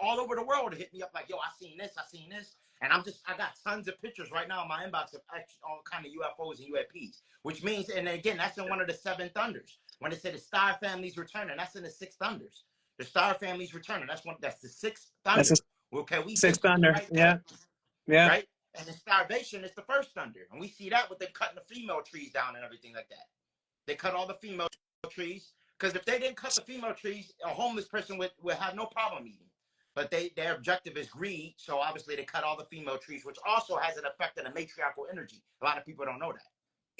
all over the world hit me up like, yo, I seen this. And I got tons of pictures right now in my inbox of all kind of UFOs and UAPs, which means, and again, that's in one of the 7 thunders. When it said the star family's returning, that's in the 6 thunders. The star family's returning, that's the 6th thunder. That's Okay, we 6th thunder. right Yeah. there, Yeah. right? And the starvation is the 1st thunder. And we see that with them cutting the female trees down and everything like that. They cut all the female trees, because if they didn't cut the female trees, a homeless person would have no problem eating. But their objective is greed, so obviously they cut all the female trees, which also has an effect on the matriarchal energy. A lot of people don't know that.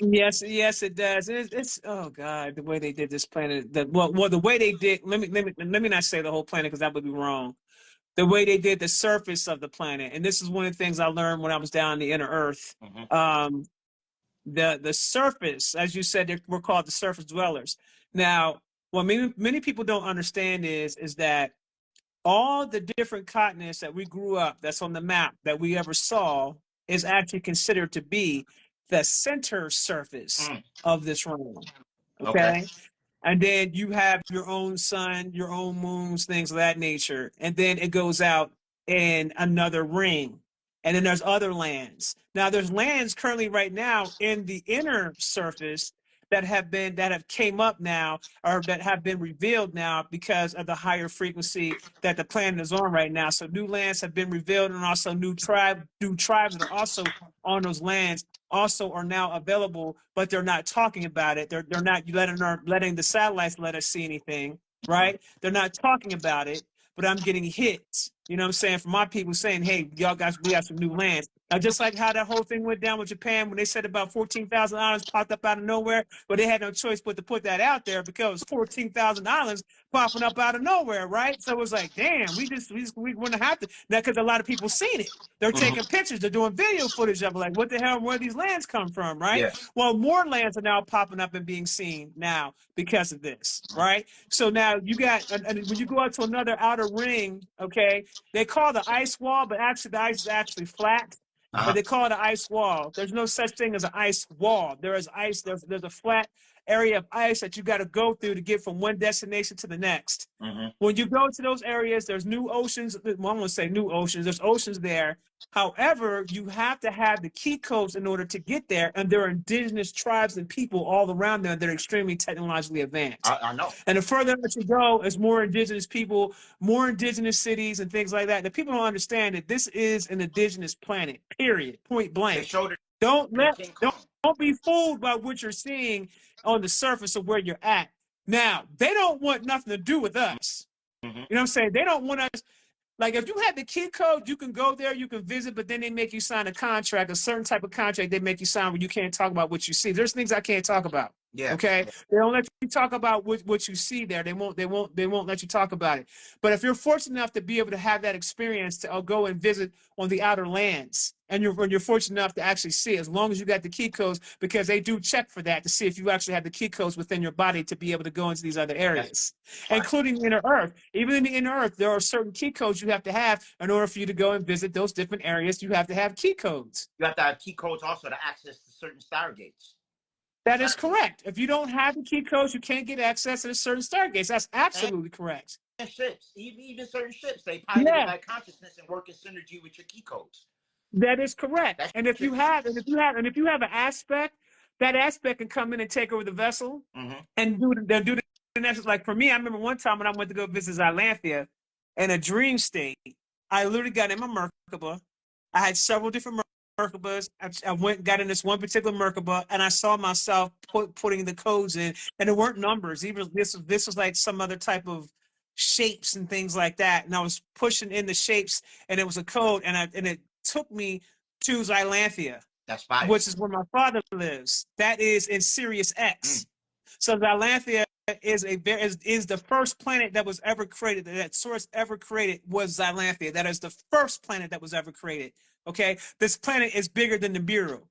Yes, it does. It's oh God, the way they did this planet. The way they did. Let me not say the whole planet, because that would be wrong. The way they did the surface of the planet, and this is one of the things I learned when I was down in the inner Earth. Mm-hmm. The surface, as you said, we're called the surface dwellers. Now, what many people don't understand is that all the different continents that we grew up, that's on the map, that we ever saw, is actually considered to be the center surface of this realm. Okay? And then you have your own sun, your own moons, things of that nature. And then it goes out in another ring. And then there's other lands. Now there's lands currently right now in the inner surface that have came up now, or that have been revealed now because of the higher frequency that the planet is on right now. So new lands have been revealed, and also new tribes that are also on those lands also are now available, but they're not talking about it. They're not letting the satellites let us see anything, right? They're not talking about it, but I'm getting hits. You know what I'm saying? From my people saying, hey, y'all guys, we have some new lands. Now, just like how that whole thing went down with Japan when they said about 14,000 islands popped up out of nowhere, but they had no choice but to put that out there because 14,000 islands popping up out of nowhere, right? So it was like, damn, we wouldn't have to. Now, because a lot of people seen it. They're taking pictures. They're doing video footage of it. Like, what the hell, where these lands come from, right? Yeah. Well, more lands are now popping up and being seen now because of this, right? So now you got, and when you go out to another outer ring, okay, they call the ice wall, but actually the ice is actually flat. But they call it an ice wall. There's no such thing as an ice wall. There is ice. There's a flat area of ice that you got to go through to get from one destination to the next. When you go to those areas, there's new oceans. Well, I'm going to say new oceans. There's oceans there. However, you have to have the key codes in order to get there, and there are indigenous tribes and people all around there that are extremely technologically advanced. I know. And the further that you go, there's more indigenous people, more indigenous cities, and things like that. The people don't understand that this is an indigenous planet. Period. Point blank. They showed it. Don't be fooled by what you're seeing on the surface of where you're at. Now, they don't want nothing to do with us. You know what I'm saying? They don't want us. Like, if you have the key code, you can go there, you can visit, but then they make you sign a contract, a certain type of contract they make you sign where you can't talk about what you see. There's things I can't talk about. Yeah. Okay. They don't let you talk about what you see there. They won't let you talk about it. But if you're fortunate enough to be able to have that experience to go and visit on the outer lands, and you're fortunate enough to actually see, as long as you got the key codes, because they do check for that to see if you actually have the key codes within your body to be able to go into these other areas, including the inner earth. Even in the inner earth, there are certain key codes you have to have in order for you to go and visit those different areas. You have to have key codes. You have to have key codes also to access to certain stargates. That is correct. If you don't have the key codes, you can't get access to certain stargates. That's absolutely correct. And ships, even certain ships, they piloted by consciousness and work in synergy with your key codes. That is correct. And if you have an aspect, that aspect can come in and take over the vessel and do the next. Like for me, I remember one time when I went to go visit Xylanthia in a dream state, I literally got in my Merkaba. I had several different Merkabas. I went and got in this one particular Merkaba, and I saw myself putting the codes in, and there weren't numbers. Even this was like some other type of shapes and things like that. And I was pushing in the shapes, and it was a code, and it took me to Xylanthia. That's fine. Which is where my father lives. That is in Sirius X. So Xylanthia is the first planet that was ever created. That source ever created was Xylanthia. That is the first planet that was ever created. Okay, this planet is bigger than Nibiru.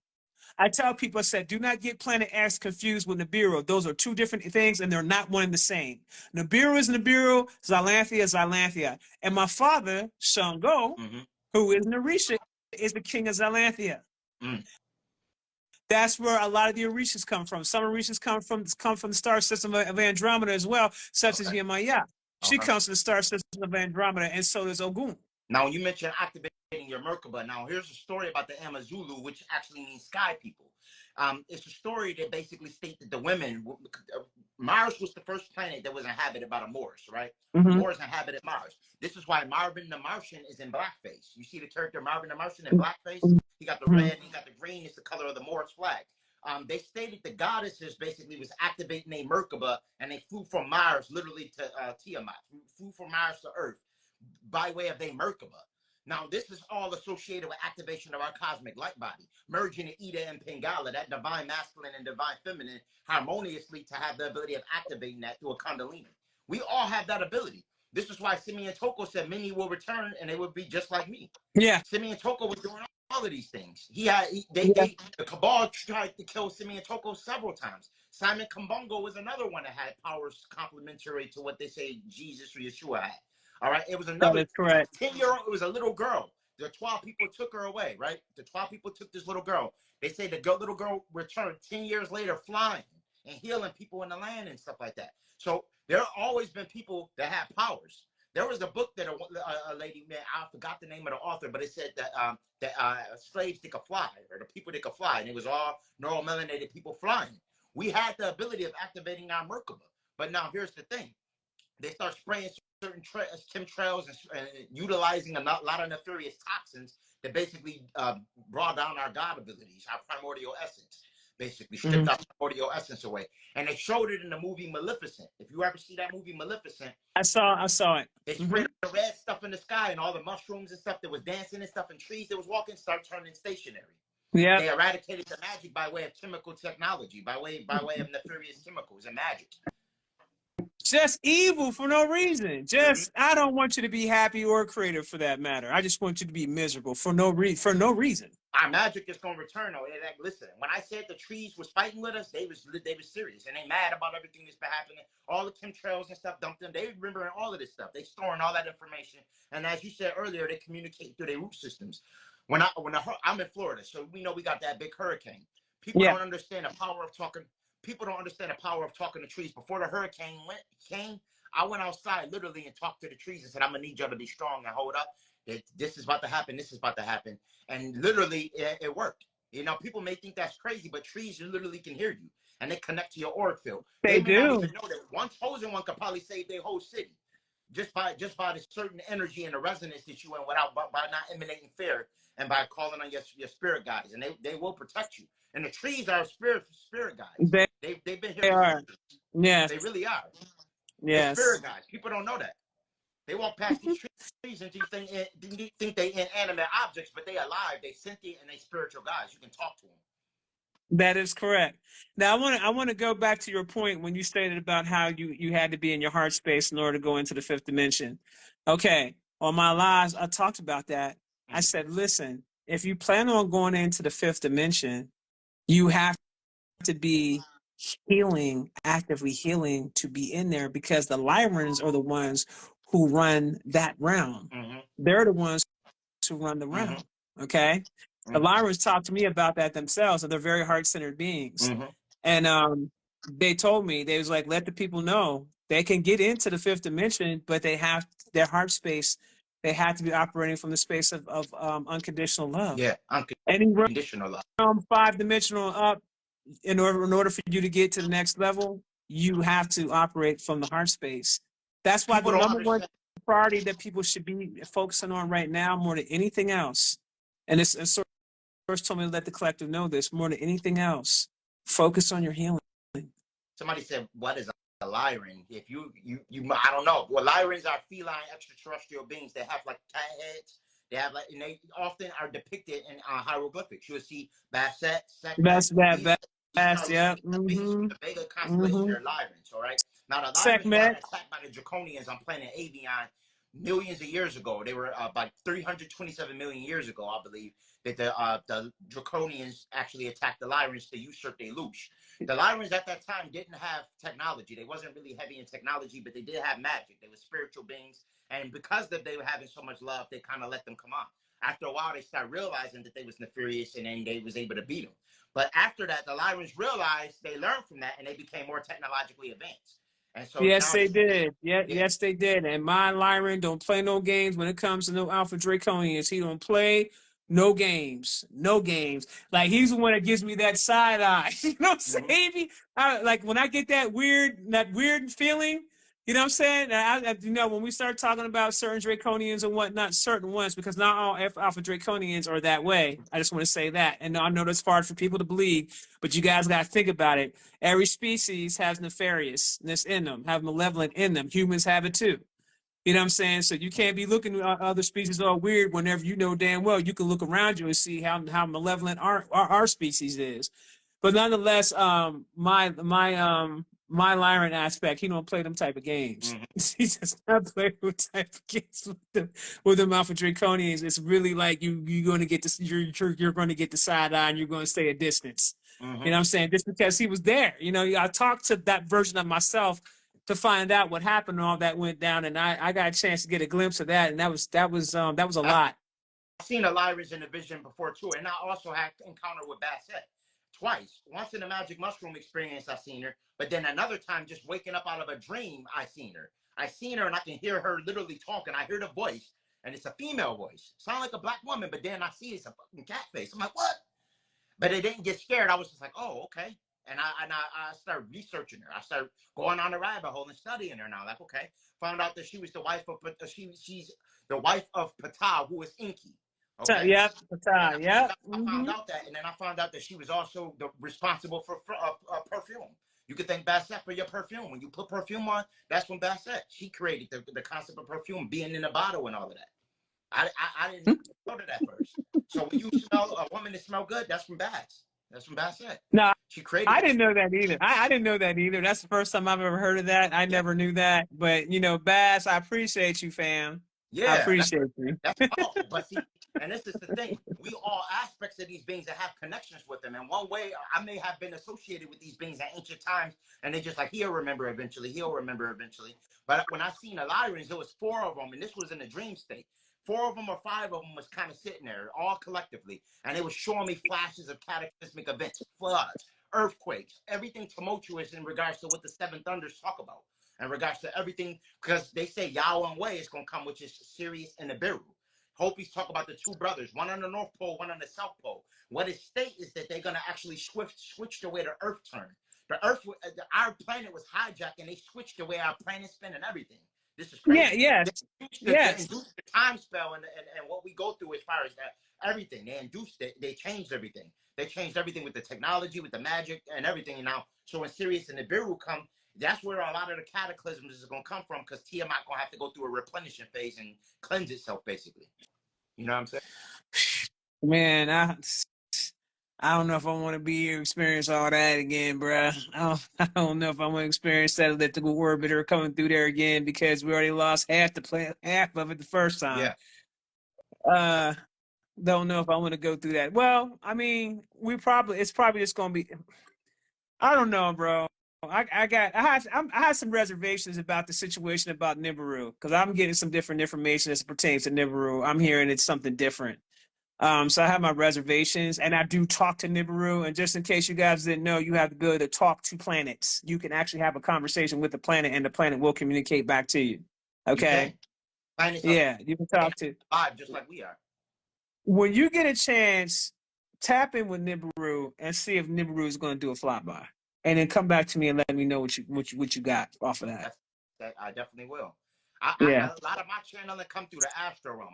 I tell people, I said, do not get planet X confused with Nibiru. Those are two different things, and they're not one and the same. Nibiru is Nibiru. Xylanthia is Xylanthia. And my father, Shango, who is Narisha, is the king of Xylanthia. That's where a lot of the Orishas come from. Some Orishas come from the star system of Andromeda as well, such as Yemaya. She comes from the star system of Andromeda, and so does Ogun. Now, when you mentioned activating your Merkaba, now here's a story about the Amazulu, which actually means sky people. It's a story that basically states that the women, Mars was the first planet that was inhabited by the Moors, right? The Moors inhabited Mars. This is why Marvin the Martian is in blackface. You see the character Marvin the Martian in blackface? He got the red and he got the green. It's the color of the Moors flag. They stated the goddesses basically was activating a Merkaba, and they flew from Mars literally to Tiamat, flew from Mars to Earth by way of their Merkaba. Now, this is all associated with activation of our cosmic light body, merging the Ida and Pingala, that divine masculine and divine feminine, harmoniously to have the ability of activating that through a Kundalini. We all have that ability. This is why Simeon Toko said many will return and they would be just like me. Yeah. Simeon Toko was doing all of these things. The Cabal tried to kill Simeon Toko several times. Simon Kambongo was another one that had powers complementary to what they say Jesus or Yeshua had. All right, it was another 10-year-old. It was a little girl. The 12 people took her away, right? The 12 people took this little girl. They say the little girl returned 10 years later flying and healing people in the land and stuff like that. So there have always been people that have powers. There was a book that a lady, man, I forgot the name of the author, but it said that slaves that could fly, or the people that could fly, and it was all neuromelanated people flying. We had the ability of activating our Merkaba. But now here's the thing. They start spraying certain chemtrails and utilizing a lot of nefarious toxins that basically brought down our God abilities, our primordial essence, basically stripped our primordial essence away. And they showed it in the movie Maleficent. If you ever see that movie Maleficent, I saw it. They sprayed the red stuff in the sky, and all the mushrooms and stuff that was dancing and stuff, and trees that was walking start turning stationary. Yeah, they eradicated the magic by way of chemical technology, by way of nefarious chemicals and magic. Just evil for no reason. Just I don't want you to be happy or creative for that matter. I just want you to be miserable for no reason. Our magic is gonna return though. Like, listen, when I said the trees was fighting with us, they was serious and they mad about everything that's been happening. All the chemtrails and stuff dumped them. They remembering all of this stuff. They storing all that information. And as you said earlier, they communicate through their root systems. I'm in Florida, so we know we got that big hurricane. People don't understand the power of talking. People don't understand the power of talking to trees. Before the hurricane came, I went outside literally and talked to the trees and said, I'm going to need y'all to be strong and hold up. This is about to happen. This is about to happen. And literally, it worked. You know, people may think that's crazy, but trees literally can hear you. And they connect to your auric field. They may not even know that one chosen one could probably save their whole city. Just by the certain energy and the resonance that you in by not emanating fear and by calling on your spirit guides. And they will protect you. And the trees are spirit guides. They've been here. They are. Yes. They really are. Yes. They're spirit guides. People don't know that. They walk past these trees and you think they inanimate objects, but they are alive. They sentient and they spiritual guides. You can talk to them. That is correct. Now I want to go back to your point when you stated about how you had to be in your heart space in order to go into the fifth dimension. Okay, on my lives, I talked about that. I said, listen, if you plan on going into the fifth dimension, you have to be actively healing to be in there, because the Lyrans are the ones who run that realm. They're the ones who run the realm. Okay. The Lyrans talked to me about that themselves, and they're very heart-centered beings. And they told me, they was like, let the people know they can get into the fifth dimension, but they have their heart space. They have to be operating from the space of unconditional love. Yeah, unconditional love. From 5-dimensional up, in order for you to get to the next level, you have to operate from the heart space. That's why the number one priority that people should be focusing on right now, more than anything else, and it's Source told me to let the collective know this, more than anything else, focus on your healing. Somebody said, what is a Lyran? If you I don't know. Well, Lyrans are feline extraterrestrial beings. They have like cat heads. They have like, and they often are depicted in hieroglyphics. You'll see Basset, Bass, yeah. The Vega constellation are Lyrans, all right? Now, the Lyrans were attacked by the Draconians on planet Avion millions of years ago. They were about 327 million years ago, I believe, that the Draconians actually attacked the Lyrans to usurp their loosh. The Lyrans at that time didn't have technology. They wasn't really heavy in technology, but they did have magic. They were spiritual beings. And because they were having so much love, they kind of let them come on. After a while, they started realizing that they was nefarious, and then they was able to beat them. But after that, the Lyrans realized, they learned from that, and they became more technologically advanced. And so Yes, now they she, did. Yeah, yeah, yes, they did. And my Lyran don't play no games when it comes to no Alpha Draconians. He don't play no games. No games. Like he's the one that gives me that side eye. You know what I'm mhm, saying? Like when I get that weird feeling, you know what I'm saying? You know, when we start talking about certain Draconians and whatnot, certain ones, because not all Alpha Draconians are that way. I just want to say that. And I know that's hard for people to believe, but you guys got to think about it. Every species has nefariousness in them, have malevolent in them. Humans have it too. You know what I'm saying? So you can't be looking at other species all weird whenever you know damn well you can look around you and see how malevolent our species is. But nonetheless, my Lyran aspect, he don't play them type of games. mhm, He does not play them type of games with them Alpha Draconians. It's really like you're going to get this, you're going to get the side eye and you're going to stay a distance. You know mhm. what I'm saying? Just because he was there. You know, I talked to that version of myself to find out what happened and all that went down, and I got a chance to get a glimpse of that, and that was a lot. I've seen a Lyris in the vision before too, and I also had encounter with Bassett twice. Once in the magic mushroom experience, I seen her, but then another time just waking up out of a dream, I seen her. I seen her, and I can hear her literally talking. I hear the voice, and it's a female voice, sound like a black woman, but then I see it's a fucking cat face. I'm like, what? But it didn't get scared. I was just like, oh, okay. And I started researching her. I started going on a rabbit hole and studying her. Now, like, okay, found out that she was the wife of she's the wife of Ptah, who is Inky. Okay, Yep, and yep. I found out that, and then I found out that she was also responsible for perfume. You could thank Bassett for your perfume. When you put perfume on, that's from Bassett. She created the concept of perfume being in the bottle and all of that. I didn't know that at first. So when you smell a woman that smell good, that's from Bass. That's from Bassett. No, She created I that. didn't know that either. I didn't know that either. That's the first time I've ever heard of that. I Yeah, never knew that. But you know, Bass, I appreciate you, fam. I yeah, appreciate you. that's powerful. But see, and this is the thing: we all aspects of these beings that have connections with them. And one way I may have been associated with these beings at ancient times, and they just like he'll remember eventually. He'll remember eventually. But when I seen the Lyrans, there was 4 of them, and this was in a dream state. 4 of them or 5 of them was kind of sitting there, all collectively, and they was showing me flashes of cataclysmic events, floods, earthquakes, everything tumultuous in regards to what the 7 thunders talk about, in regards to everything, because they say Yahweh way is going to come, which is Sirius and Nibiru. Hopi's talk about the 2 brothers, one on the North Pole, one on the South Pole. What it states is that they're going to actually switch the way the Earth turned. The Earth, our planet was hijacked, and they switched the way our planet spin and everything. This is Yeah, crazy. yes, They yes. induced the time spell and what we go through as far as that, everything. They induced it. They changed everything. They changed everything with the technology, with the magic, and everything. And now, so when Sirius and Nibiru come, that's where a lot of the cataclysms is going to come from, because Tiamat going to have to go through a replenishing phase and cleanse itself, basically. You know what I'm saying? Man, I don't know if I want to be here experience all that again, bruh. I don't know if I want to experience that elliptical orbiter coming through there again because we already lost half of it the first time. Yeah. Uh, don't know if I want to go through that. Well, I mean, it's probably just gonna be. I don't know, bro. I had some reservations about the situation about Nibiru because I'm getting some different information as it pertains to Nibiru. I'm hearing it's something different. So I have my reservations, and I do talk to Nibiru. And just in case you guys didn't know, you have the ability to talk to planets. You can actually have a conversation with the planet, and the planet will communicate back to you. You can. Okay? Planets are Yeah, you can talk to. alive just like we are. When you get a chance, tap in with Nibiru and see if Nibiru is going to do a flyby, and then come back to me and let me know what you got off of that. That I definitely will. Yeah. A lot of my channeling come through the astro realm.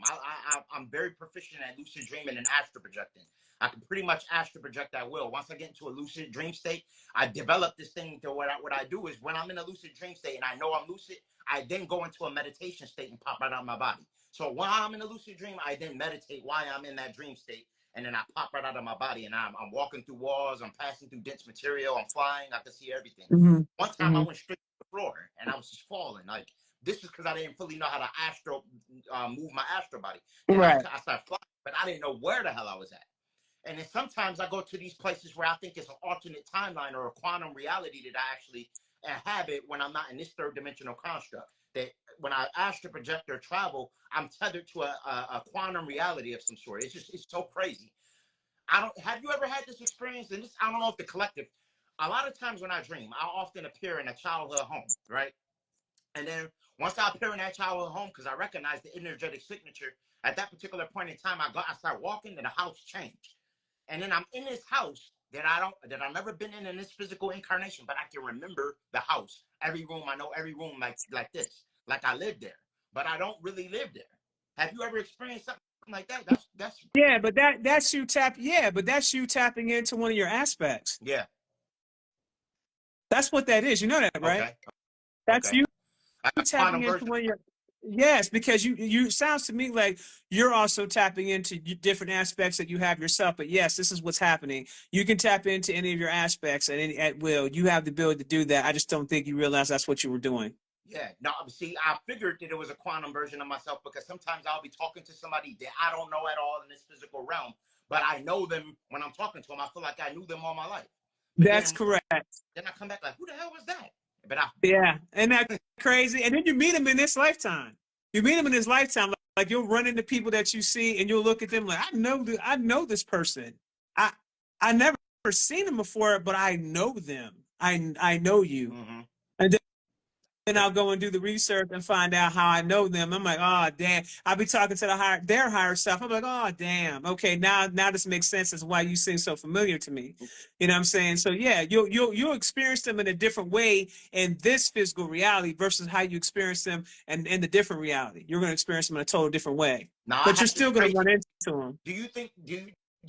I'm very proficient at lucid dreaming and astro projecting. I can pretty much astro project at will. Once I get into a lucid dream state, I develop this thing to what I do is when I'm in a lucid dream state and I know I'm lucid, I then go into a meditation state and pop right out of my body. So while I'm in a lucid dream, I then meditate while I'm in that dream state, and then I pop right out of my body, and I'm walking through walls, I'm passing through dense material, I'm flying, I can see everything. Mm-hmm. One time I went straight to the floor, and I was just falling. Like, this is because I didn't fully know how to move my astro body. Then Right. I started flying, but I didn't know where the hell I was at. And then sometimes I go to these places where I think it's an alternate timeline or a quantum reality that I actually inhabit when I'm not in this 3rd-dimensional construct. That when I astral project or travel, I'm tethered to a quantum reality of some sort. It's so crazy. Have you ever had this experience? And this, I don't know if the collective, a lot of times when I dream, I often appear in a childhood home, right? And then once I appear in that childhood home, because I recognize the energetic signature, at that particular point in time, I start walking and the house changed. And then I'm in this house that I've never been in this physical incarnation, but I can remember the house. Every room, I know every room like this. Like I lived there. But I don't really live there. Have you ever experienced something like that? That's Yeah, but that's you tap. Yeah, but that's you tapping into one of your aspects. yeah. That's what that is. You know that, right? Okay. That's Okay. you A tapping quantum into version. one of your. Yes, because you sounds to me like you're also tapping into different aspects that you have yourself. But yes, this is what's happening. You can tap into any of your aspects at will. You have the ability to do that. I just don't think you realize that's what you were doing. Yeah, no, see, I figured that it was a quantum version of myself because sometimes I'll be talking to somebody that I don't know at all in this physical realm, but I know them when I'm talking to them. I feel like I knew them all my life. But That's correct. then I come back like, who the hell was that? But I, Yeah, and that's crazy. And then you meet them in this lifetime. You meet them in this lifetime. Like you'll run into people that you see, and you'll look at them like, I know this person. I I never seen them before, but I know them. I know you. mm-hmm. And then I'll go and do the research and find out how I know them. I'm like, oh damn. I'll be talking to their higher self. I'm like, oh damn. Okay, now this makes sense as why you seem so familiar to me. You know what I'm saying? So yeah, you'll experience them in a different way in this physical reality versus how you experience them in the different reality. You're going to experience them in a total different way, Now I but you're have this still going to crazy. run into them. Do you think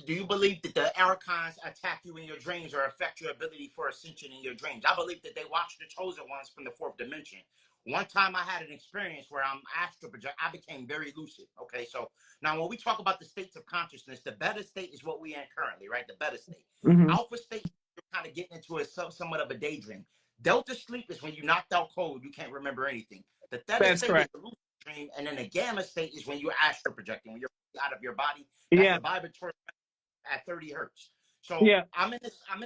do you believe that the archons attack you in your dreams or affect your ability for ascension in your dreams? I believe that they watch the chosen ones from the fourth dimension. One time I had an experience where I'm astral project. I became very lucid. Okay, so now when we talk about the states of consciousness, the beta state is what we in currently, right? The beta state. Mm-hmm. Alpha state, you're kind of getting into a somewhat of a daydream. Delta sleep is when you're knocked out cold, you can't remember anything. The theta That's state is correct. the lucid dream, and then the gamma state is when you're astral projecting, when you're out of your body. That's Yeah. the vibratory at 30 hertz. So Yeah. I'm in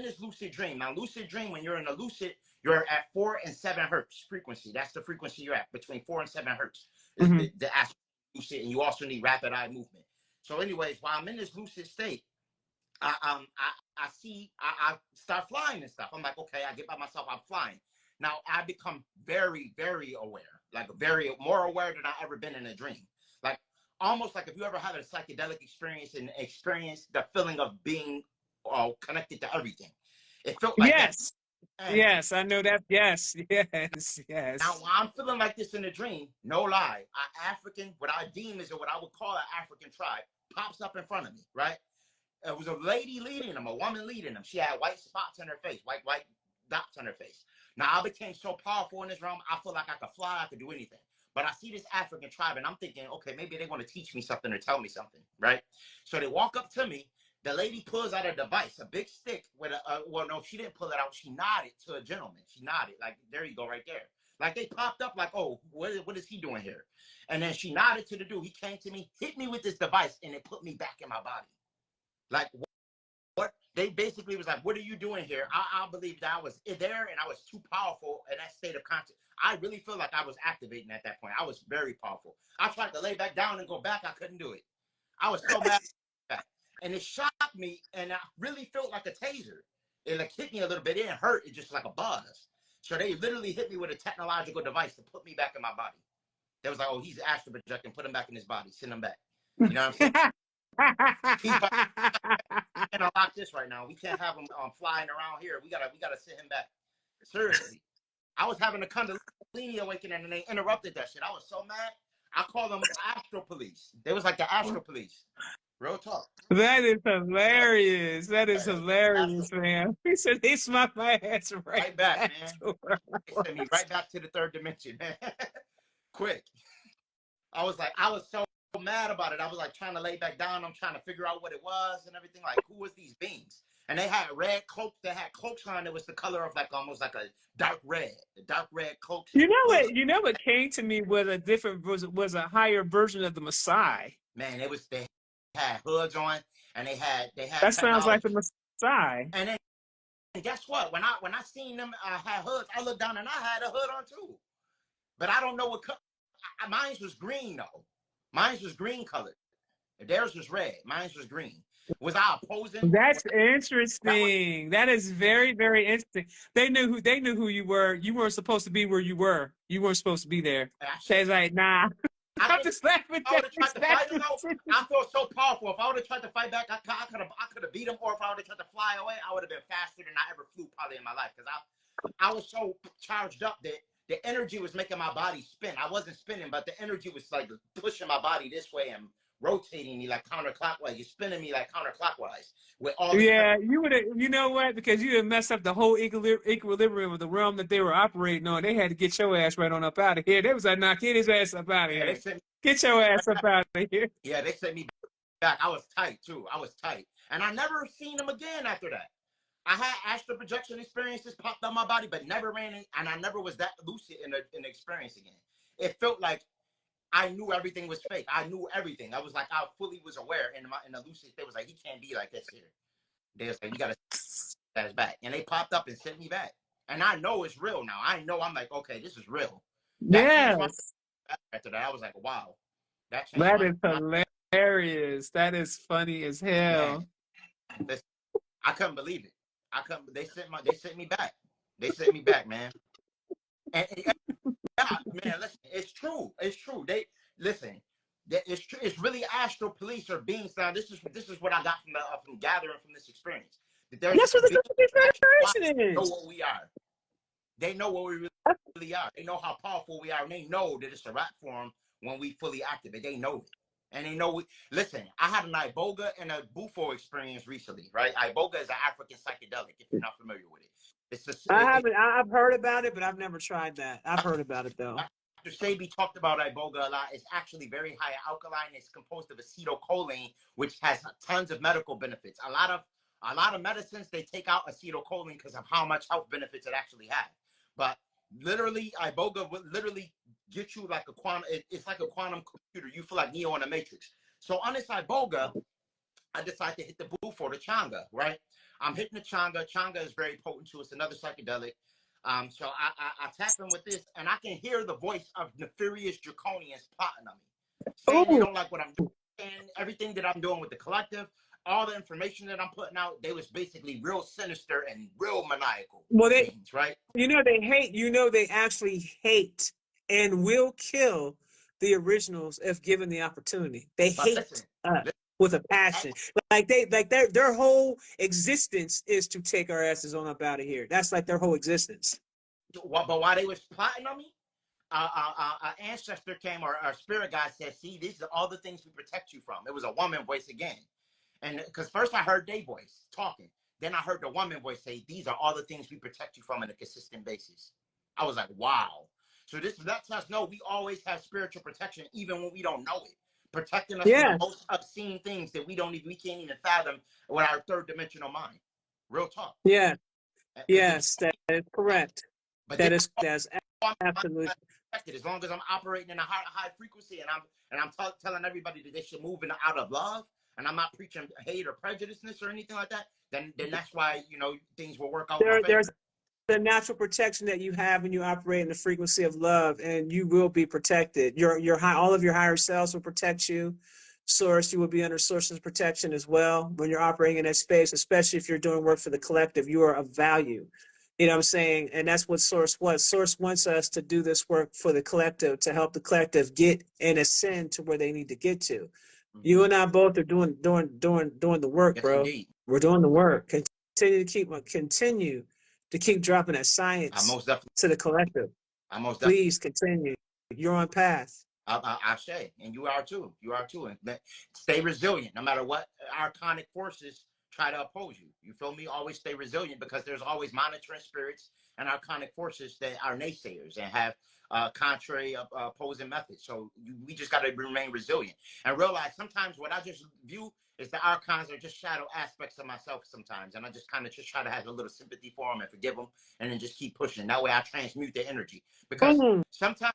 this lucid dream. Now, lucid dream, when you're in a lucid, you're at 4 and 7 hertz frequency. That's the frequency you're at, between 4 and 7 hertz is Mm-hmm. the lucid, and you also need rapid eye movement. So, anyways, while I'm in this lucid state, I start flying and stuff. I'm like, okay, I get by myself, I'm flying. Now I become very, very aware, like very more aware than I ever been in a dream. Like almost like if you ever had a psychedelic experience and experienced the feeling of being connected to everything. It felt like that. Yes. And Yes, I know that. Yes. Yes. now Yes. when I'm feeling like this in a dream, no lie, what I deem is what I would call an African tribe pops up in front of me, right? It was a lady leading them, a woman leading them. She had white spots on her face, white dots on her face. Now I became so powerful in this realm, I feel like I could fly, I could do anything. But I see this African tribe and I'm thinking, okay, maybe they want to teach me something or tell me something, right? So they walk up to me. The lady pulls out a device, a big stick with well, no, she didn't pull it out. She nodded to a gentleman. She nodded, like, there you go, right there. Like they popped up, like, oh, what is he doing here? And then she nodded to the dude. He came to me, hit me with this device, and it put me back in my body. Like what they basically was like, what are you doing here? I believe that I was there and I was too powerful in that state of conscious. I really feel like I was activating at that point. I was very powerful. I tried to lay back down and go back. I couldn't do it. I was so mad. And it shocked me and I really felt like a taser. It like hit me a little bit. It didn't hurt. It just like a buzz. So they literally hit me with a technological device to put me back in my body. They was like, oh, he's astral projecting. Put him back in his body. Send him back. You know what I'm saying? He's can't unlock this right now. We can't have him flying around here. We gotta send him back. Seriously, I was having a Kundalini awakening and they interrupted that shit. I was so mad. I called them Astro Police. They was like the Astro Police. Real talk. That is hilarious. That is Astro, hilarious, man. He said he smacked my ass right back, back man. to where I They sent me was. right back to the third dimension, man. Quick. I was so mad about it. I was like trying to lay back down. I'm trying to figure out what it was and everything. Like, who was these beings? And they had red cloaks. They had cloaks on that was the color of like almost like a dark red. The dark red cloaks. Hoods. You know what came to me was a different was a higher version of the Messiah. Man, they had hoods on and they had That sounds like the technology. Messiah. And then and guess what? When I seen them had hoods, I looked down and I had a hood on too. But I don't know what color. Mine was green though. Mine was green colored. Theirs was red. Mine was green. Was I opposing? That's That was interesting. That is very, very interesting. They knew who you were. You weren't supposed to be where you were. You weren't supposed to be there. They's like, nah. I I'm can. just laughing I would have tried at to that. fight him though. I feel so powerful. If I would have tried to fight back, I could have beat him. Or if I would have tried to fly away, I would have been faster than I ever flew probably in my life. Because I was so charged up that the energy was making my body spin. I wasn't spinning, but the energy was like pushing my body this way and rotating me like counterclockwise. You're spinning me like counterclockwise with all this. Yeah, you would have. You know what? Because you had messed up the whole equilibrium of the realm that they were operating on. They had to get your ass right on up out of here. They was like, "Nah, get his ass up out of Yeah, they here. sent me. Get your ass up out of here." Yeah, they sent me back. I was tight too. I was tight, and I never seen them again after that. I had astral projection experiences popped on my body, but never ran in, and I never was that lucid in the experience again. It felt like I knew everything was fake. I knew everything. I was like, I fully was aware. In the lucid, they was like, he can't be like this here. They was like, you gotta send us back, and they popped up and sent me back. And I know it's real now. I know I'm like, okay, this is real. That changed my Yes, after that. I was like, wow, that changed that my is hilarious. That is funny as man. hell. Listen, I couldn't believe it. I couldn't. They sent me back. They sent me back, man. And yeah, man, listen, it's true. It's true. They listen. It's true. It's really astral police or beings. Now, this is what I got from gathering from this experience. That there's That's what beings the that actually Federation know is. what we are. They know what we really are. They know how powerful we are, and they know that it's a rap form when we fully activate. They know it. And they know, listen, I had an Iboga and a Bufo experience recently, right? Iboga is an African psychedelic, if you're not familiar with it. It's just, I haven't. I've heard about it, but I've never tried that. I've heard about it though. Dr. Sebi talked about Iboga a lot. It's actually very high alkaline. It's composed of acetylcholine, which has tons of medical benefits. A lot of medicines, they take out acetylcholine because of how much health benefits it actually has. But literally, Iboga would literally get you like a quantum. It's like a quantum computer. You feel like Neo in the Matrix. So on this Iboga, I decided to hit the Bufo, the Changa, right? I'm hitting the Changa. Changa is very potent too. It's another psychedelic. So I tap in with this, and I can hear the voice of nefarious draconians plotting on me, saying they Oh, don't like what I'm doing, and everything that I'm doing with the collective, all the information that I'm putting out. They was basically real sinister and real maniacal well, beings, right? they hate. They actually hate and will kill the originals if given the opportunity. They But listen, hate us with a passion. Like their whole existence is to take our asses on up out of here. That's like their whole existence. but while they was plotting on me, an ancestor came, or our spirit guide said, see, these are all the things we protect you from. It was a woman voice again. And because first I heard their voice talking, then I heard the woman voice say, these are all the things we protect you from on a consistent basis. I was like, wow. So this lets us know we always have spiritual protection, even when we don't know it. Protecting us from the Yeah, most obscene things that we can't even fathom with our third dimensional mind. Real talk. yeah, But then, yes, that is correct. but then That's absolutely. as long as I'm operating in a high frequency, and I'm telling everybody that they should move out of love, and I'm not preaching hate or prejudiceness or anything like that, then that's why things will work out. There's the natural protection that you have when you operate in the frequency of love, and you will be protected. Your high, all of your higher selves will protect you. Source, you will be under Source's protection as well when you're operating in that space, especially if you're doing work for the collective. You are of value. You know what I'm saying? And that's what Source wants. Source wants us to do this work for the collective, to help the collective get and ascend to where they need to get to. You and I both are doing the work, Yes, bro. indeed. We're doing the work. Continue to keep dropping that I science most definitely. to the collective. I most definitely. Please continue. You're on path. I say, and you are too. You are too. And stay resilient, no matter what archonic forces try to oppose you. You feel me? Always stay resilient, because there's always monitoring spirits and archonic forces that are naysayers and have contrary opposing methods. So we just got to remain resilient and realize sometimes what I just view is the archons are just shadow aspects of myself sometimes, and I just kind of just try to have a little sympathy for them and forgive them, and then just keep pushing. That way I transmute the energy, because sometimes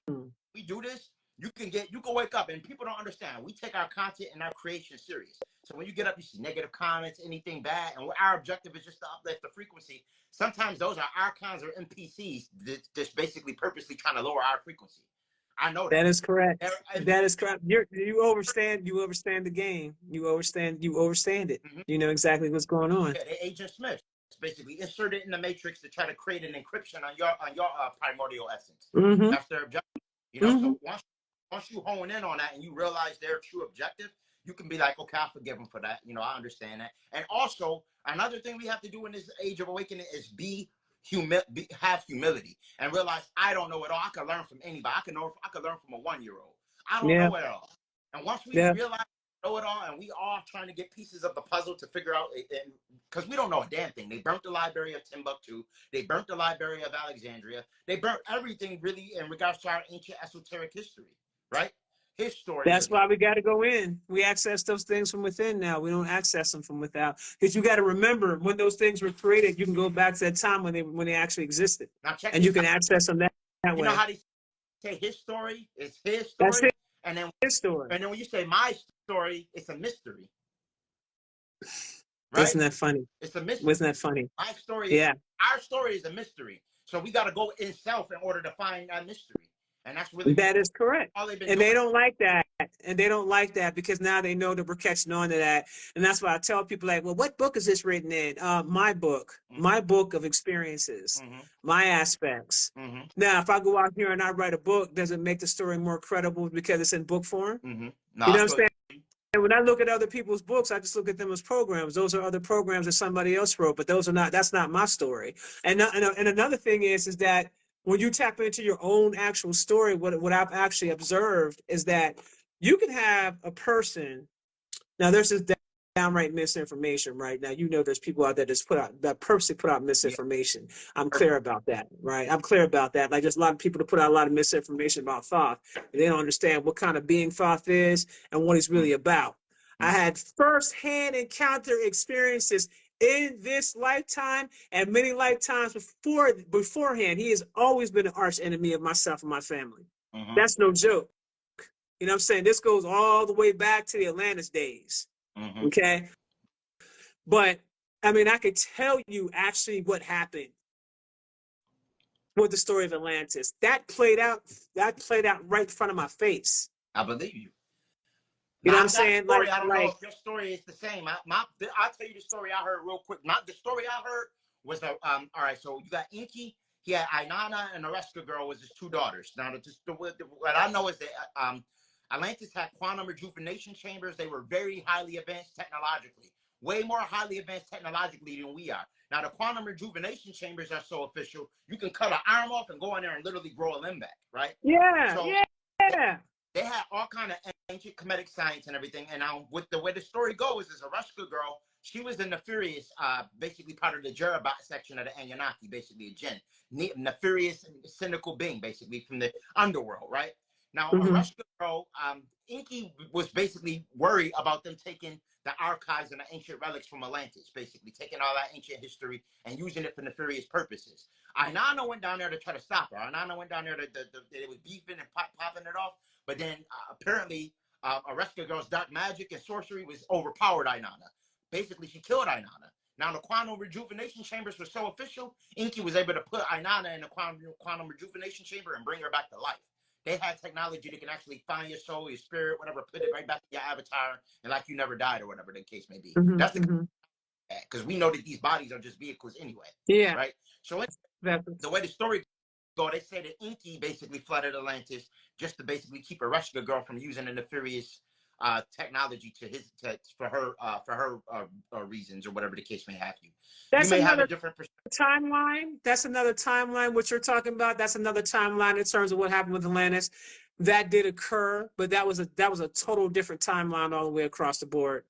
we do this. You can wake up, and people don't understand. We take our content and our creation serious. So when you get up, you see negative comments, anything bad, and our objective is just to uplift the frequency. Sometimes those are archons or NPCs that's basically purposely trying to lower our frequency. I know that. That is correct. And That is correct. You overstand the game. You overstand it. Mhm. You know exactly what's going on. Yeah, the Agent Smith basically insert it in the matrix to try to create an encryption on your primordial essence. Mm-hmm. That's their objective. You know, Mm-hmm. so once you hone in on that and you realize their true objective, you can be like, okay, I forgive them for that. You know, I understand that. And also, another thing we have to do in this age of awakening is have humility and realize I don't know it all. I can learn from anybody. I can learn from a 1-year-old. I don't Yeah. know it all. And once we Yeah. realize we know it all, and we are trying to get pieces of the puzzle to figure out, because we don't know a damn thing. They burnt the library of Timbuktu. They burnt the library of Alexandria. They burnt everything really in regards to our ancient esoteric history, right? His story. That's really. why we got to go in. We access those things from within now. We don't access them from without. Because you got to remember, when those things were created, you can go back to that time when they actually existed, Now check and this you can out. access them that You way. know how they say his story is his That's story, and then his story. when you say my story, it's a mystery, right? Isn't that funny? It's a mystery. Wasn't that funny? My story, Yeah. our story is a mystery. So we got to go in self in order to find that mystery, and that's really That is correct. all they've been And doing. they don't like that. And they don't like that because now they know that we're catching on to that. And that's why I tell people, like, well, what book is this written in? My book, my book of experiences, my aspects. Now, if I go out here and I write a book, does it make the story more credible because it's in book form? No, you know what I'm saying? And when I look at other people's books, I just look at them as programs. Those are other programs that somebody else wrote, but that's not my story. And another thing is that when you tap into your own actual story, what I've actually observed is that you can have a person. Now, there's this downright misinformation right now. You know, there's people out there that purposely put out misinformation. I'm clear about that, right? I'm clear about that. Like, there's a lot of people that put out a lot of misinformation about Thoth. They don't understand what kind of being Thoth is and what he's really about. I had firsthand encounter experiences in this lifetime and many lifetimes beforehand. He has always been an arch enemy of myself and my family. That's no joke. You know what I'm saying? This goes all the way back to the Atlantis days. Okay. But I mean, I could tell you actually what happened with the story of Atlantis. That played out right in front of my face. I believe you. You know what I'm saying? Story, I don't know if your story is the same. I'll tell you the story I heard real quick. The story I heard was all right. So you got Inky. He had Ainana, and the Rescue Girl was his 2 daughters. Now, what I know is that Atlantis had quantum rejuvenation chambers. They were very highly advanced technologically, way more highly advanced technologically than we are. Now, the quantum rejuvenation chambers are so official, you can cut an arm off and go in there and literally grow a limb back, right? Yeah, so yeah. They had all kind of ancient comedic science and everything. And now, with the way the story goes, is a Rescue Girl. She was the nefarious, basically part of the Jerobat section of the Anunnaki, basically a jinn, nefarious, cynical being, basically from the underworld, right? Now, a Rescue Girl, Inky was basically worried about them taking the archives and the ancient relics from Atlantis, basically taking all that ancient history and using it for nefarious purposes. Ainana went down there to try to stop her. Ainana went down there they was beefing and popping it off. But then apparently, a Rescue Girl's dark magic and sorcery was overpowered Ainana. Basically, she killed Ainana. Now, the quantum rejuvenation chambers were so official, Inky was able to put Ainana in the quantum rejuvenation chamber and bring her back to life. They had technology that can actually find your soul, your spirit, whatever, put it right back to your avatar, and like you never died or whatever the case may be. That's the because we know that these bodies are just vehicles anyway. Yeah. Right? So the way the story goes, they say that Inky basically flooded Atlantis just to basically keep a Rescue Girl from using the nefarious technology for her reasons or whatever the case may have you. That's you may have a different timeline. That's another timeline. What you're talking about. That's another timeline in terms of what happened with Atlantis. That did occur, but that was a total different timeline all the way across the board.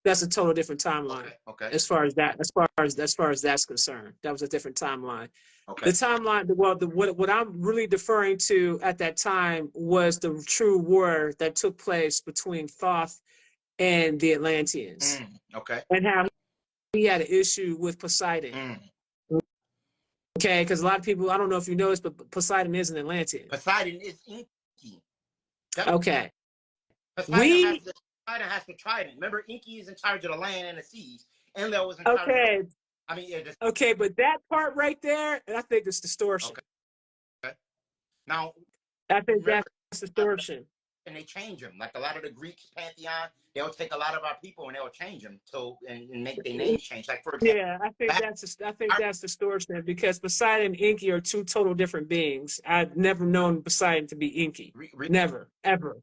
That's a total different timeline. Okay. As far as that's concerned, that was a different timeline. Okay. The timeline, what I'm really deferring to at that time was the true war that took place between Thoth and the Atlanteans. Okay. And how he had an issue with Poseidon. Okay, because a lot of people, I don't know if you noticed, but Poseidon is an Atlantean. Poseidon is Inky. Okay. Poseidon has the trident. Remember, Inky is in charge of the land and the seas. Enlil was in charge of the, okay, but that part right there, I think it's distortion. Okay. Now, I think distortion. And they change them. Like a lot of the Greeks pantheon, they'll take a lot of our people and they'll change them and make their names change. Like for example, Yeah, I think that's distortion because Poseidon and Enki are two total different beings. I've never known Poseidon to be Enki. Never, ever.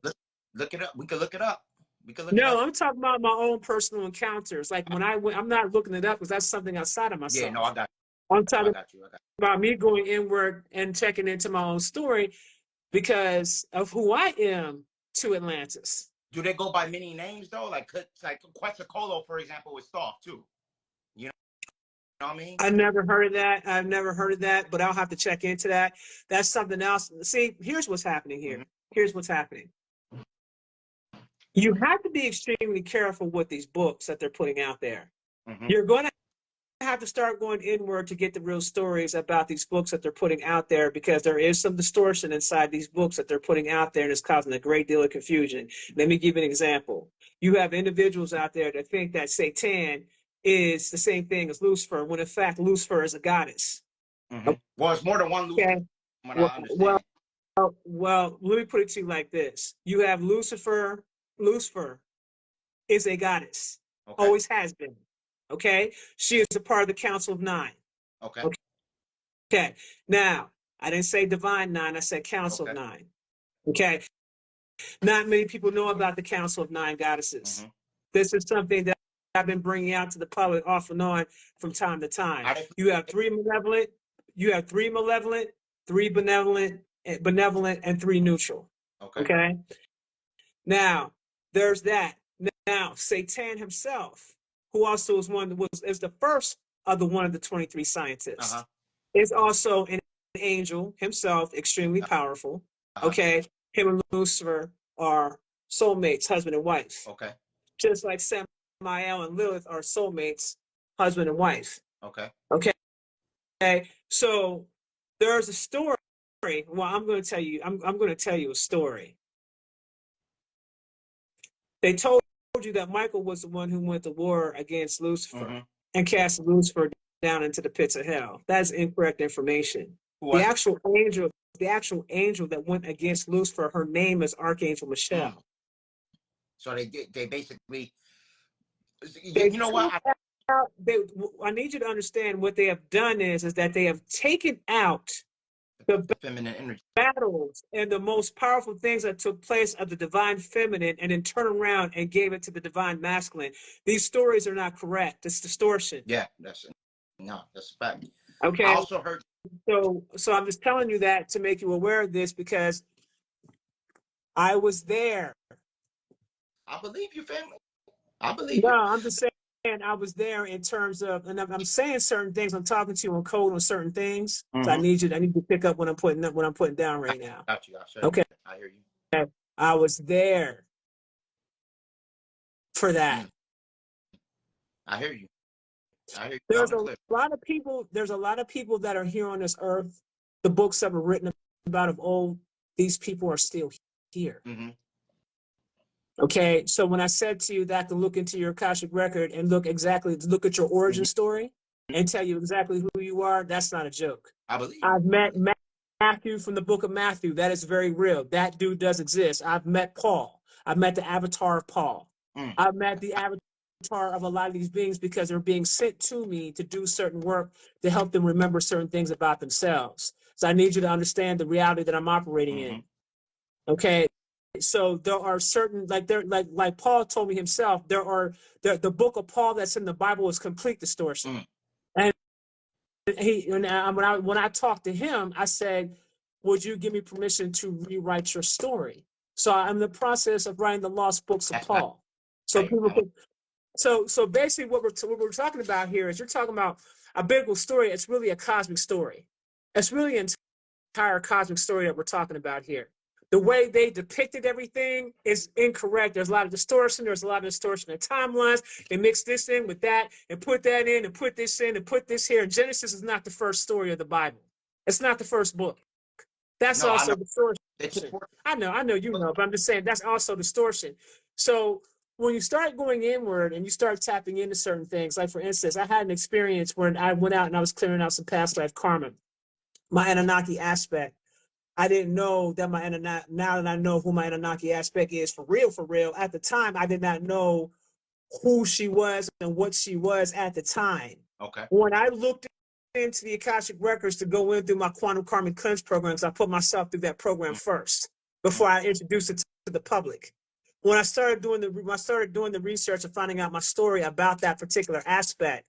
Look it up. We could look it up. We could look it No, up. I'm talking about my own personal encounters. Like when I went, I'm not looking it up because that's something outside of myself. Yeah, no, I got I'm talking you. about me going inward and checking into my own story because of who I am to Atlantis. Do they go by many names though? Like Quetzalcoatl, for example, was Thoth too. You know what I mean? I've never heard of that. I've never heard of that, but I'll have to check into that. That's something else. See, here's what's happening here. Here's what's happening. You have to be extremely careful with these books that they're putting out there. You're going to have to start going inward to get the real stories about these books that they're putting out there because there is some distortion inside these books that they're putting out there and it's causing a great deal of confusion. Let me give you an example. You have individuals out there that think that Satan is the same thing as Lucifer when in fact Lucifer is a goddess. Well, it's more than one Lucifer. Okay. Well, let me put it to you like this. You have Lucifer. Lucifer is a goddess. Okay. Always has been. Okay. She is a part of the Council of Nine. Okay. Okay. Now, I didn't say Divine Nine. I said Council of Nine. Okay. Not many people know about the Council of Nine goddesses. This is something that I've been bringing out to the public off and on from time to time. You have three malevolent, three benevolent, and three neutral. Okay. Now, there's that. Now, Satan himself, who also is the first of the 23 scientists, is also an angel himself, extremely powerful. Okay. Him and Lucifer are soulmates, husband and wife. Okay. Just like Samael and Lilith are soulmates, husband and wife. Okay. So there's a story. Well, I'm going to tell you. I'm going to tell you a story. They told you that Michael was the one who went to war against Lucifer and cast Lucifer down into the pits of hell. That's incorrect information. The actual angel that went against Lucifer, her name is Archangel Michelle. So they basically, you know what? I need you to understand what they have done is that they have taken out the feminine energy battles and the most powerful things that took place of the divine feminine and then turn around and gave it to the divine masculine. These stories are not correct. It's distortion. Yeah, that's a fact. Okay. I also heard. So I'm just telling you that to make you aware of this because I was there. I believe you, family. I believe you. No, I'm just saying I was there in terms of, and I'm saying certain things. I'm talking to you on code on certain things. So I need to pick up what I'm putting down right now. Got you. Okay. I hear you. I was there for that. I hear you. There's a lot of people that are here on this earth. The books that were written about of old, these people are still here. Okay, so when I said to you that to look into your Akashic record and look at your origin story and tell you exactly who you are, that's not a joke. I believe. I've met Matthew from the book of Matthew. That is very real. That dude does exist. I've met Paul. I've met the avatar of Paul. I've met the avatar of a lot of these beings because they're being sent to me to do certain work to help them remember certain things about themselves. So I need you to understand the reality that I'm operating in. Okay. So there are certain, like Paul told me himself, the book of Paul that's in the Bible is complete distortion. And when I talked to him, I said, would you give me permission to rewrite your story? So I'm in the process of writing the lost books of Paul. So people could, so basically what we're talking about here is you're talking about a biblical story. It's really a cosmic story. It's really an entire cosmic story that we're talking about here. The way they depicted everything is incorrect. There's a lot of distortion. There's a lot of distortion in timelines. They mix this in with that and put that in and put this in and put this here. And Genesis is not the first story of the Bible. It's not the first book. That's also distortion. I know you know, but I'm just saying that's also distortion. So when you start going inward and you start tapping into certain things, like for instance, I had an experience where I went out and I was clearing out some past life karma, my Anunnaki aspect. I didn't know that now that I know who my Anunnaki aspect is for real, at the time, I did not know who she was and what she was at the time. Okay. When I looked into the Akashic Records to go in through my quantum karmic cleanse programs, I put myself through that program first before I introduced it to the public. When I started doing the research and finding out my story about that particular aspect,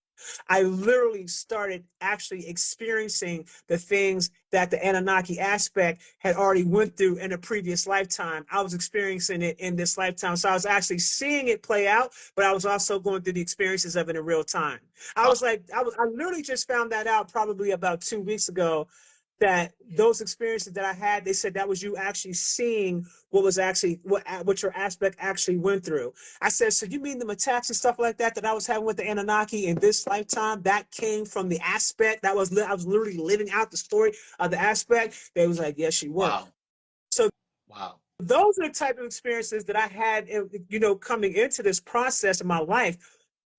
I literally started actually experiencing the things that the Anunnaki aspect had already went through in a previous lifetime. I was experiencing it in this lifetime. So I was actually seeing it play out, but I was also going through the experiences of it in real time. I literally just found that out probably about 2 weeks ago, that those experiences that I had, they said that was you actually seeing what your aspect actually went through. I said, so you mean the attacks and stuff like that I was having with the Anunnaki in this lifetime, that came from the aspect I was literally living out the story of the aspect? They was like, yes, you were. Wow. So wow. Those are the type of experiences that I had, coming into this process of my life.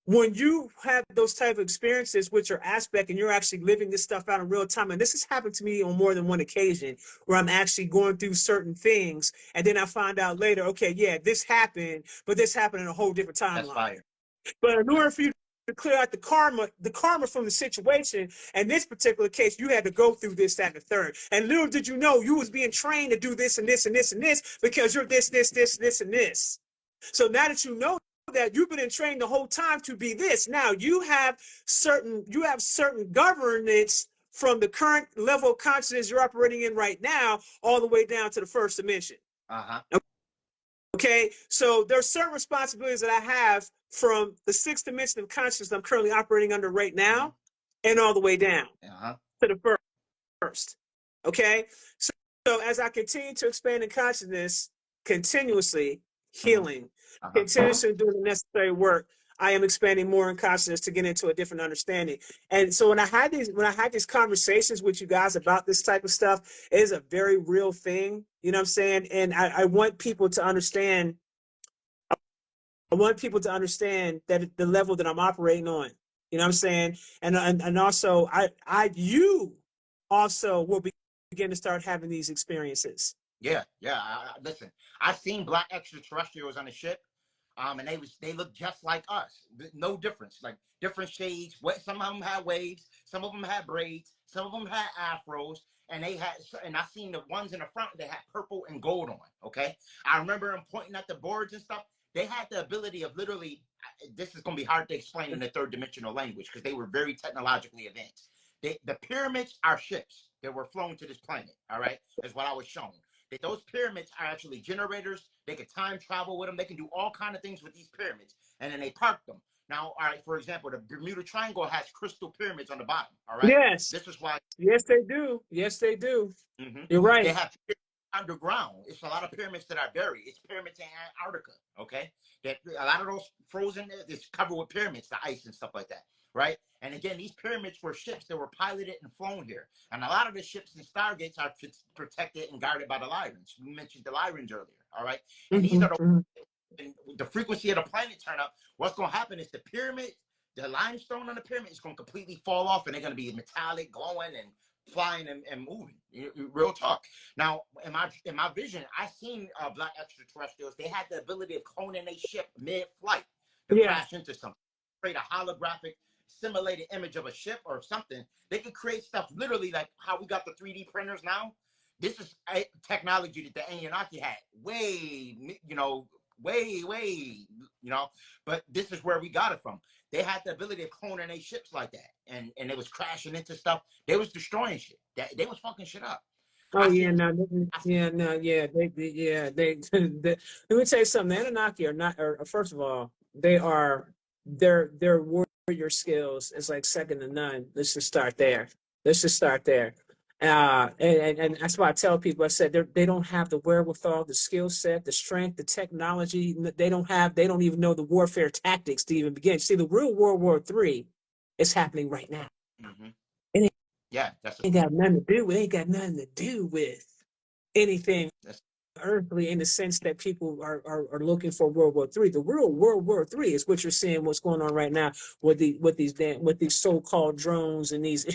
When you have those type of experiences with your aspect and you're actually living this stuff out in real time, and this has happened to me on more than one occasion, where I'm actually going through certain things, and then I find out later, okay, yeah, this happened, but this happened in a whole different timeline. That's fire. But in order for you to clear out the karma from the situation, in this particular case, you had to go through this, that, and the third. And little did you know, you was being trained to do this and this and this and this because you're this, and this. So now that you know that you've been trained the whole time to be this, now you have certain governance from the current level of consciousness you're operating in right now all the way down to the first dimension. Okay, so there's certain responsibilities that I have from the sixth dimension of consciousness I'm currently operating under right now, and all the way down to the first. Okay, so as I continue to expand in consciousness, continuously healing, continuously doing the necessary work, I am expanding more in consciousness to get into a different understanding. And so when I had these conversations with you guys about this type of stuff, it is a very real thing. You know what I'm saying? And I want people to understand. I want people to understand that the level that I'm operating on. You know what I'm saying? And also you also will begin to start having these experiences. Yeah. Listen, I've seen black extraterrestrials on the ship, and they look just like us. No difference, like different shades. Some of them had waves, some of them had braids, some of them had afros, and I seen the ones in the front, they had purple and gold on. Okay, I remember them pointing at the boards and stuff. They had the ability of literally. This is going to be hard to explain in the third dimensional language because they were very technologically advanced. The pyramids are ships that were flown to this planet. All right, is what I was shown. Those pyramids are actually generators. They can time travel with them. They can do all kinds of things with these pyramids. And then they park them. Now, all right, for example, the Bermuda Triangle has crystal pyramids on the bottom. All right. Yes. This is why. Yes, they do. Yes, they do. You're right. They have underground. It's a lot of pyramids that are buried. It's pyramids in Antarctica. Okay. That a lot of those frozen is covered with pyramids, the ice and stuff like that. Right. And again, these pyramids were ships that were piloted and flown here. And a lot of the ships and stargates are protected and guarded by the Lyrans. We mentioned the Lyrans earlier. All right. And these are the frequency of the planet turn up. What's going to happen is the pyramid, the limestone on the pyramid is going to completely fall off, and they're going to be metallic, glowing, and flying and moving. Real talk. Now, in my vision, I seen black extraterrestrials. They had the ability of cloning a ship mid-flight to crash into something, create a holographic simulated image of a ship or something. They can create stuff literally like how we got the 3D printers now. This is a technology that the Anunnaki had way, but this is where we got it from. They had the ability of cloning their ships like that, and it was crashing into stuff. They was destroying shit. They was fucking shit up. Oh yeah, let me tell you something. The Anunnaki are not, or first of all, their warrior skills is like second to none. Let's just start there. And that's why I tell people, I said they don't have the wherewithal, the skill set, the strength, the technology. They don't even know the warfare tactics to even begin. See, the real World War III is happening right now. Ain't got nothing to do with anything earthly, in the sense that people are looking for World War III. The real World War III is what you're seeing, what's going on right now with these so-called drones and these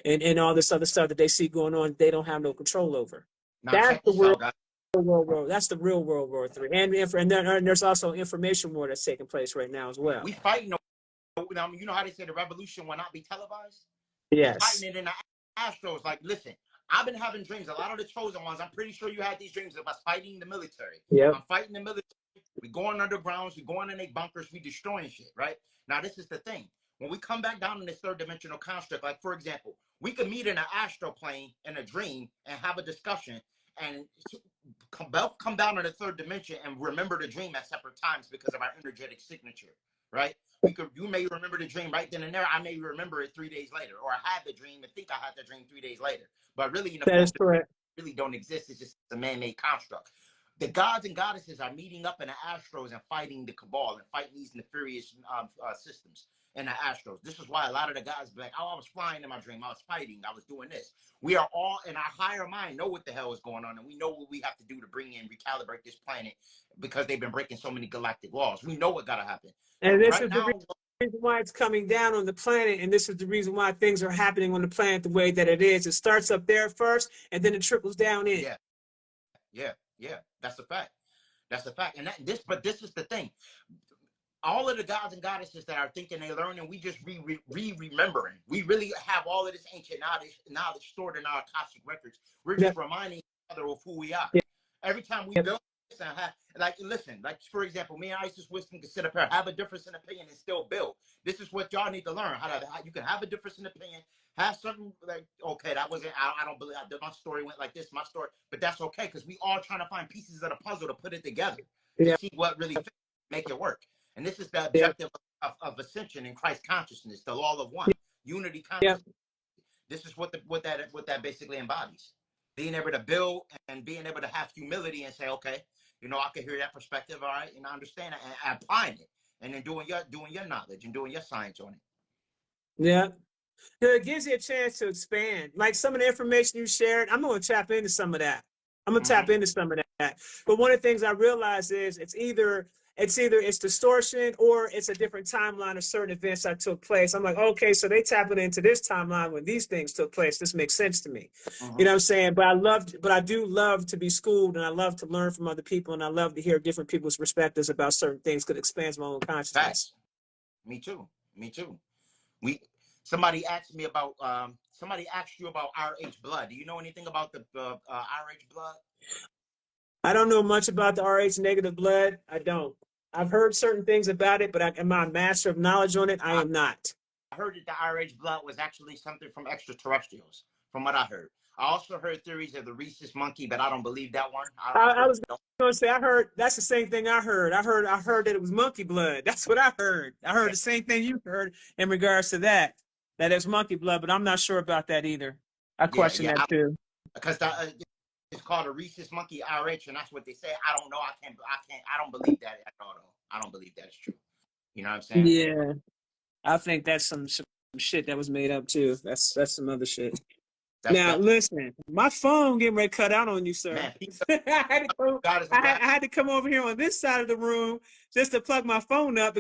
and all this other stuff that they see going on. They don't have no control over. Now That's check the this out, world, guys. world. That's the real World War III. And there's also information war that's taking place right now as well. We fighting. You know how they say the revolution will not be televised? We Yes. fighting it in the Astros. Like, listen, I've been having dreams. A lot of the chosen ones, I'm pretty sure you had these dreams of us fighting the military. Yep. I'm fighting the military. We going undergrounds. We going in their bunkers. We destroying shit, right? Now, this is the thing. When we come back down in this third dimensional construct, like, for example, we could meet in an astral plane in a dream and have a discussion and come down in the third dimension and remember the dream at separate times because of our energetic signature, right? You may remember the dream right then and there. I may remember it 3 days later, or I had the dream and think I had the dream 3 days later. But really, in the that is correct. Really don't exist. It's just a man-made construct. The gods and goddesses are meeting up in the Astros and fighting the cabal and fighting these nefarious systems in the Astros. This is why a lot of the guys be like, oh, I was flying in my dream. I was fighting. I was doing this. We are all in our higher mind know what the hell is going on, and we know what we have to do to bring in, recalibrate this planet because they've been breaking so many galactic laws. We know what got to happen. And this right is now, the reason why it's coming down on the planet, and this is the reason why things are happening on the planet the way that it is. It starts up there first, and then it trickles down in. Yeah. That's a fact. That's a fact. And but this is the thing. All of the gods and goddesses that are thinking they learning, we just remembering. We really have all of this ancient knowledge stored in our Akashic records. We're just reminding each other of who we are. Yeah. Every time we build this and listen, like for example, me and Isis Wisdom can sit up here, have a difference in opinion and still build. This is what y'all need to learn. How you can have a difference in opinion, have something like, okay, that wasn't, I don't believe my story went like this, my story, but that's okay because we all trying to find pieces of the puzzle to put it together to see what really fits, make it work. And this is the objective of ascension in Christ consciousness, the law of one, unity consciousness. This is what that basically embodies. Being able to build and being able to have humility and say, okay, you know, I can hear that perspective, all right, and I understand it, and applying it, and then doing your knowledge and doing your science on it. Yeah. It gives you a chance to expand. Like some of the information you shared, I'm going to tap into some of that. Tap into some of that. But one of the things I realize is it's either distortion or it's a different timeline of certain events that took place. I'm like, okay, so they tapping into this timeline when these things took place. This makes sense to me. You know what I'm saying? But I do love to be schooled, and I love to learn from other people, and I love to hear different people's perspectives about certain things because it expands my own consciousness. Facts. Me too. Somebody asked me about somebody asked you about RH blood. Do you know anything about the RH blood? I don't know much about the RH negative blood. I don't. I've heard certain things about it, but am I a master of knowledge on it? I am not. I heard that the RH blood was actually something from extraterrestrials, from what I heard. I also heard theories of the rhesus monkey, but I don't believe that one. I was going to say, I heard that's the same thing I heard. I heard that it was monkey blood. That's what I heard. I heard the same thing you heard in regards to that it's monkey blood, but I'm not sure about that either. I question that too. Because it's called a rhesus monkey RH, and that's what they say. I don't know. I don't believe that at all. I don't believe that is true. You know what I'm saying? Yeah. I think that's some shit that was made up too. That's some other shit. Listen, my phone getting ready to cut out on you, sir. Man, I had to come over here on this side of the room just to plug my phone up.